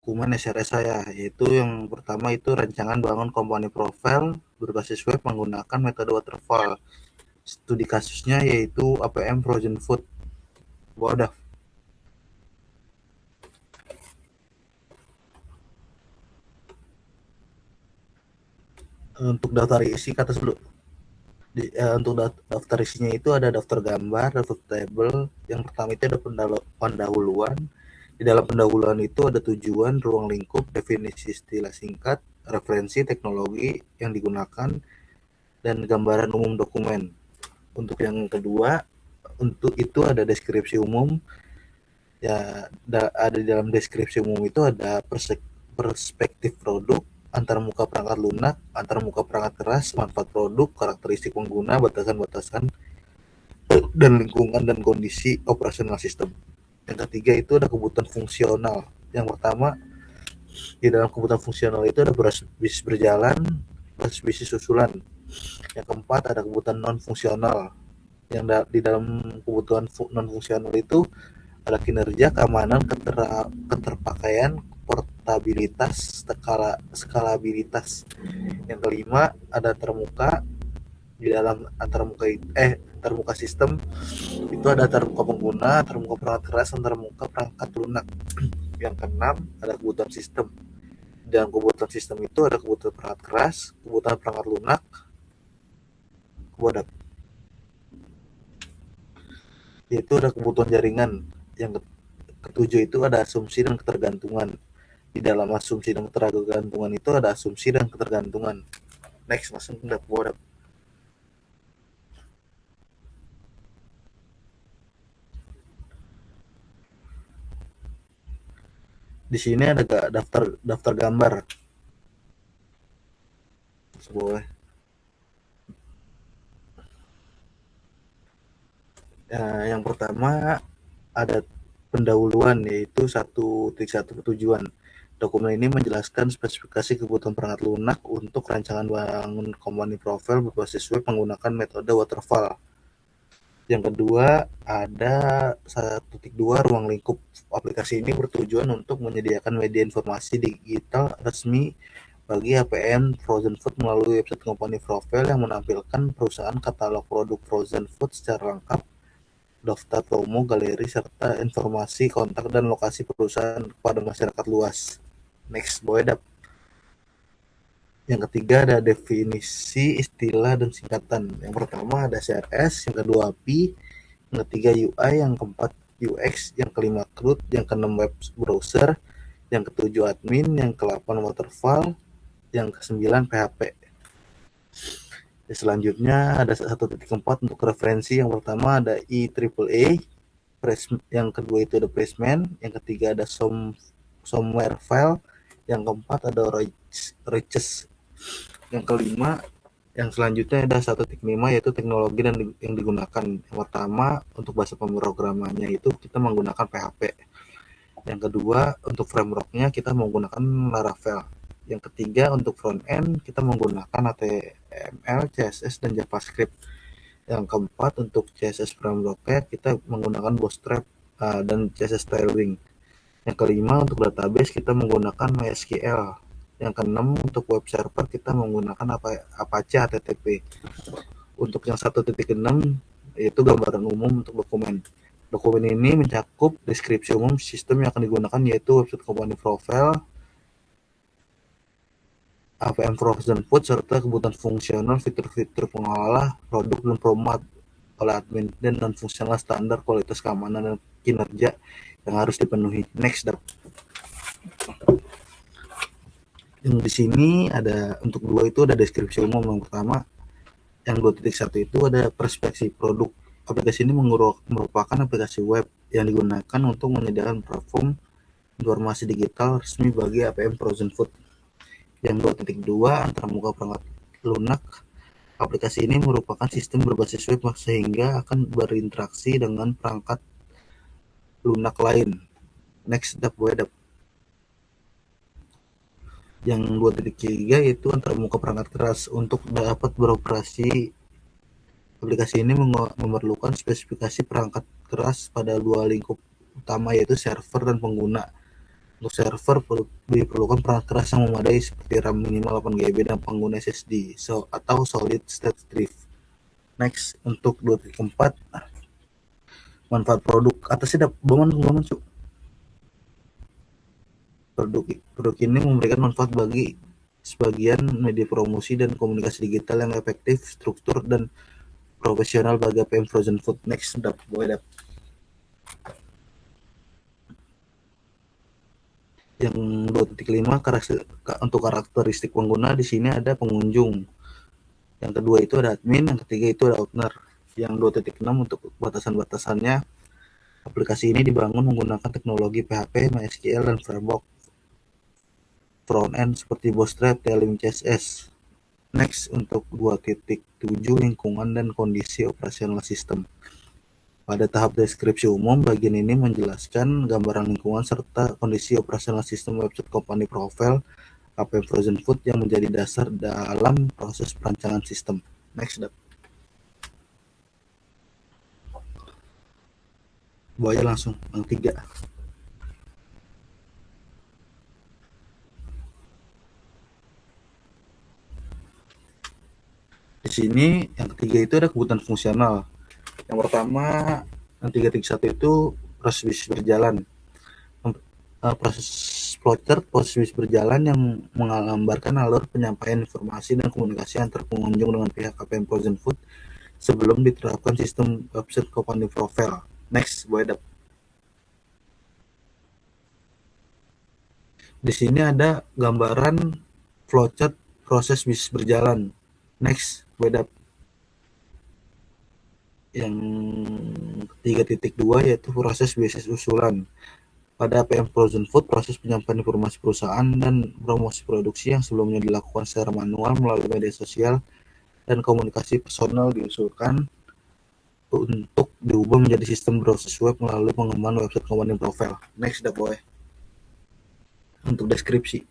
dokumen SRS saya, yaitu yang pertama itu rancangan bangun company profile berbasis web menggunakan metode waterfall. Studi kasusnya yaitu APM Frozen Food. Wadah. Untuk daftar isi kata dulu. Untuk daftar isinya itu ada daftar gambar, daftar table. Yang pertama itu ada pendahuluan. Di dalam pendahuluan itu ada tujuan, ruang lingkup, definisi istilah singkat, referensi teknologi yang digunakan, dan gambaran umum dokumen. Untuk yang kedua, untuk itu ada deskripsi umum. Ya, ada di dalam deskripsi umum itu ada perspektif produk, antarmuka perangkat lunak, antarmuka perangkat keras, manfaat produk, karakteristik pengguna, batasan-batasan, dan lingkungan dan kondisi operasional sistem. Yang ketiga itu ada kebutuhan fungsional. Yang pertama, di dalam kebutuhan fungsional itu ada bisnis berjalan, bisnis susulan. Yang keempat ada kebutuhan non fungsional. Yang di dalam kebutuhan non fungsional itu ada kinerja, keamanan, keterpakaian, portabilitas, skalabilitas. Yang kelima ada termuka. Di dalam antarmuka sistem itu ada antarmuka pengguna, antarmuka perangkat keras, antarmuka perangkat lunak. Yang keenam ada kebutuhan sistem. Dan kebutuhan sistem itu ada kebutuhan perangkat keras, kebutuhan perangkat lunak, kebutuhan yaitu ada kebutuhan jaringan. Yang ketujuh itu ada asumsi dan ketergantungan. Di dalam asumsi dan ketergantungan itu ada asumsi dan ketergantungan. Next, langsung ke kebutuhan. Di sini ada daftar gambar. Boleh. Yang pertama ada pendahuluan, yaitu 1.1 tujuan. Dokumen ini menjelaskan spesifikasi kebutuhan perangkat lunak untuk rancangan bangun company profile berbasis web menggunakan metode waterfall. Yang kedua ada 1.2 ruang lingkup. Aplikasi ini bertujuan untuk menyediakan media informasi digital resmi bagi APM Frozen Food melalui website company profile yang menampilkan perusahaan, katalog produk frozen food secara lengkap, daftar promo, galeri, serta informasi kontak dan lokasi perusahaan kepada masyarakat luas. Next, Boedap. Yang ketiga ada definisi istilah dan singkatan. Yang pertama ada CRS, yang kedua API, yang ketiga UI, yang keempat UX, yang kelima CRUD, yang keenam web browser, yang ketujuh admin, yang ke-8 waterfall, yang ke-9 PHP. Selanjutnya ada 1.4 untuk referensi. Yang pertama ada IEEE, yang kedua itu ada placement, yang ketiga ada somewhere file, yang keempat ada riches, yang kelima yang selanjutnya ada 1.5 yaitu teknologi dan yang digunakan. Yang pertama untuk bahasa pemrogramannya itu kita menggunakan PHP. Yang kedua untuk frameworknya kita menggunakan Laravel. Yang ketiga untuk front end kita menggunakan HTML, CSS, dan JavaScript. Yang keempat untuk CSS frameworknya kita menggunakan Bootstrap dan CSS Tailwind. Yang kelima untuk database kita menggunakan MySQL. Yang keenam untuk web server kita menggunakan Apache HTTP. Untuk yang 1.6 yaitu gambaran umum untuk dokumen. Dokumen ini mencakup deskripsi umum sistem yang akan digunakan yaitu website company profile, APM Frozen Food, serta kebutuhan fungsional, fitur-fitur pengelola, produk, dan promote oleh admin, dan non-fungsional standar kualitas, keamanan, dan kinerja yang harus dipenuhi. Next, yang di sini ada untuk dua itu ada deskripsi umum. Yang pertama, yang 2.1 itu ada perspektif produk. Aplikasi ini merupakan aplikasi web yang digunakan untuk menyediakan platform informasi digital resmi bagi APM Frozen Food. Yang 2.2 antarmuka perangkat lunak. Aplikasi ini merupakan sistem berbasis web sehingga akan berinteraksi dengan perangkat lunak lain. Next, web. Yang 2.3 itu antarmuka perangkat keras. Untuk dapat beroperasi, aplikasi ini memerlukan spesifikasi perangkat keras pada dua lingkup utama yaitu server dan pengguna. Untuk server diperlukan perangkat keras yang memadai seperti RAM minimal 8 GB dan pengguna SSD atau solid state drive. Next, untuk 2.4 manfaat produk atasnya bangun cuk. Produk ini memberikan manfaat bagi sebagian media promosi dan komunikasi digital yang efektif, struktur dan profesional bagi PM Frozen Food. Next, yang 2.5 untuk karakteristik pengguna di sini ada pengunjung. Yang kedua itu ada admin, yang ketiga itu ada owner. Yang 2.6 untuk batasan-batasannya, aplikasi ini dibangun menggunakan teknologi PHP, MySQL, dan framework front-end seperti Bootstrap, Tailwind CSS. Next, untuk 2.7 lingkungan dan kondisi operasional sistem. Pada tahap deskripsi umum, bagian ini menjelaskan gambaran lingkungan serta kondisi operasional sistem website company profile APM Frozen Food yang menjadi dasar dalam proses perancangan sistem. Next, bawa langsung yang tiga. Di sini yang ketiga itu ada kebutuhan fungsional. Yang pertama, yang 331 itu proses bisnis berjalan. Proses flowchart proses bisnis berjalan yang menggambarkan alur penyampaian informasi dan komunikasi antar pengunjung dengan pihak KPM Frozen Food sebelum diterapkan sistem website company profile. Next, di sini ada gambaran flowchart proses bisnis berjalan. Next, yang 3.2 yaitu proses bisnis usulan. Pada PM Frozen Food, proses penyampaian informasi perusahaan dan promosi produksi yang sebelumnya dilakukan secara manual melalui media sosial dan komunikasi personal diusulkan untuk diubah menjadi sistem berbasis web melalui pengembangan website company profile. Next, boy. Untuk deskripsi.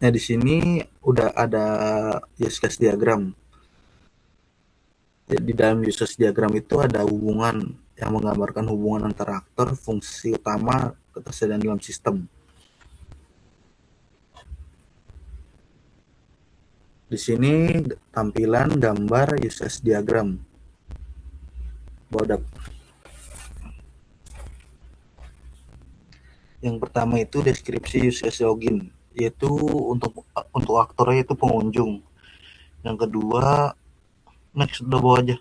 Nah, di sini udah ada use case diagram. Di dalam use case diagram itu ada hubungan yang menggambarkan hubungan antara aktor, fungsi utama, ketersediaan dalam sistem. Di sini tampilan gambar use case diagram. Bodak. Yang pertama itu deskripsi use case login, yaitu untuk aktornya itu pengunjung. Yang kedua, next udah bawa aja.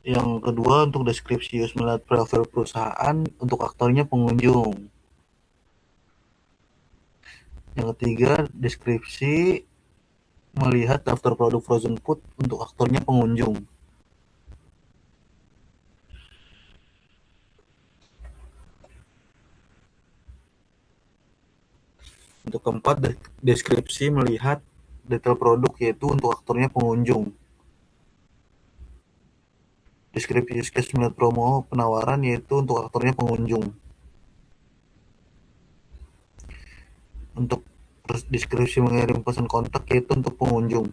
Yang kedua untuk deskripsi use melihat profil perusahaan, untuk aktornya pengunjung. Yang ketiga, deskripsi melihat daftar produk frozen food, untuk aktornya pengunjung. Untuk keempat, deskripsi melihat detail produk, yaitu untuk aktornya pengunjung. Deskripsi use case melihat promo penawaran, yaitu untuk aktornya pengunjung. Untuk deskripsi mengirim pesan kontak, yaitu untuk pengunjung.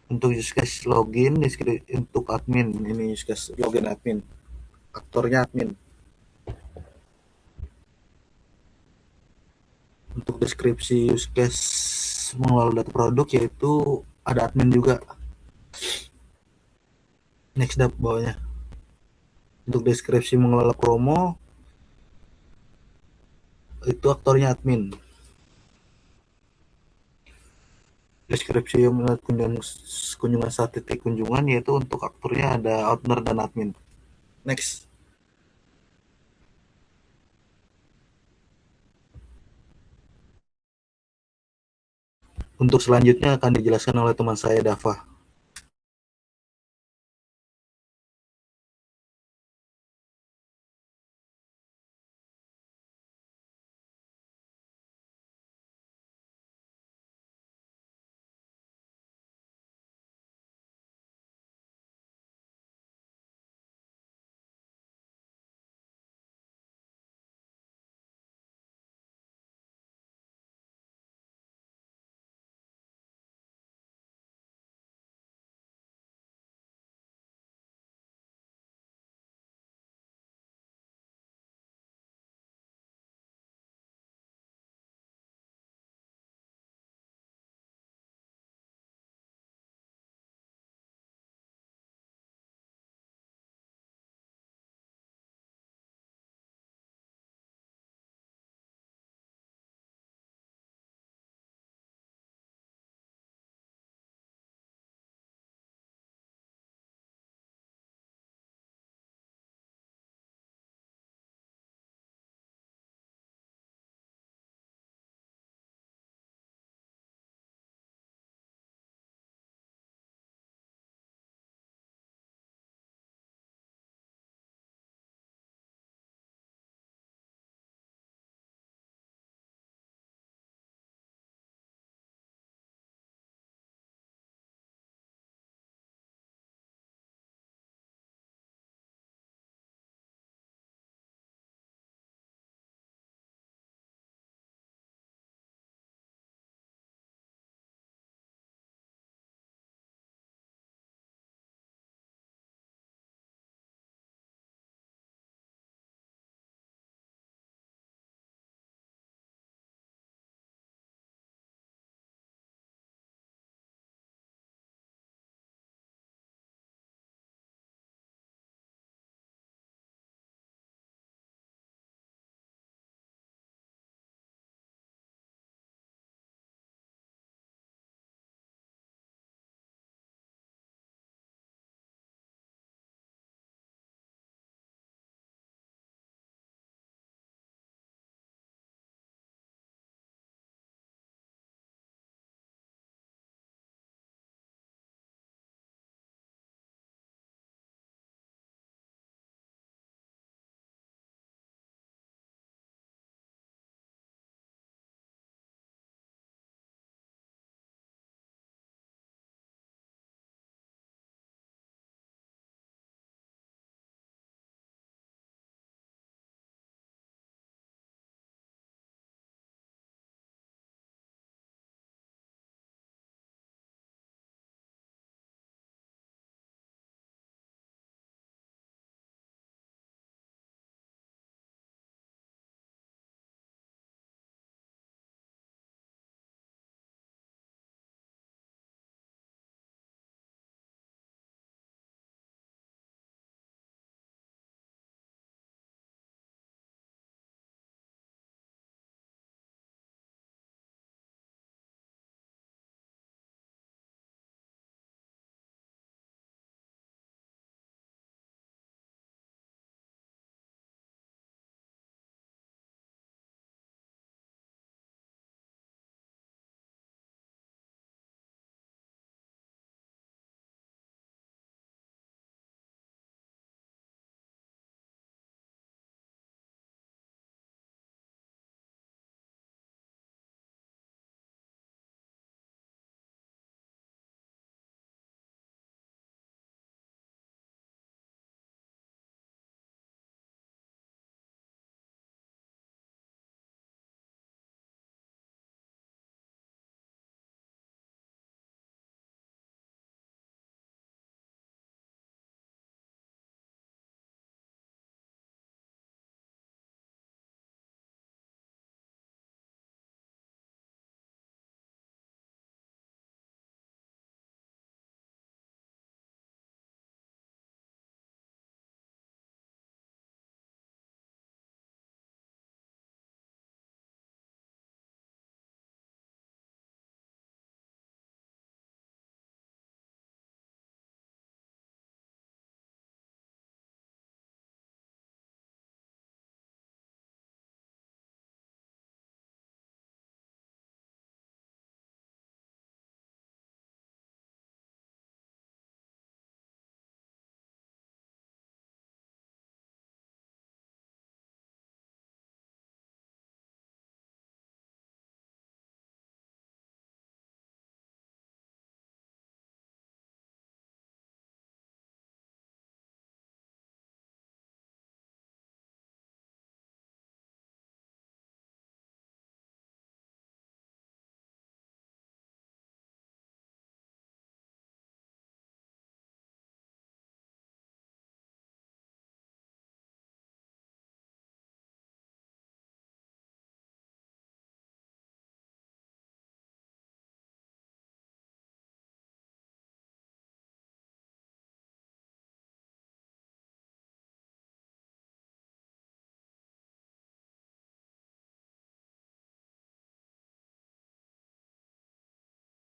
Untuk use case login, untuk admin, ini use case login admin, aktornya admin. Untuk deskripsi use case mengelola data produk, yaitu ada admin juga. Next, bawahnya. Untuk deskripsi mengelola promo, itu aktornya admin. Deskripsi yang melihat kunjungan saat titik kunjungan, yaitu untuk aktornya ada owner dan admin. Next. Untuk selanjutnya akan dijelaskan oleh teman saya Dava.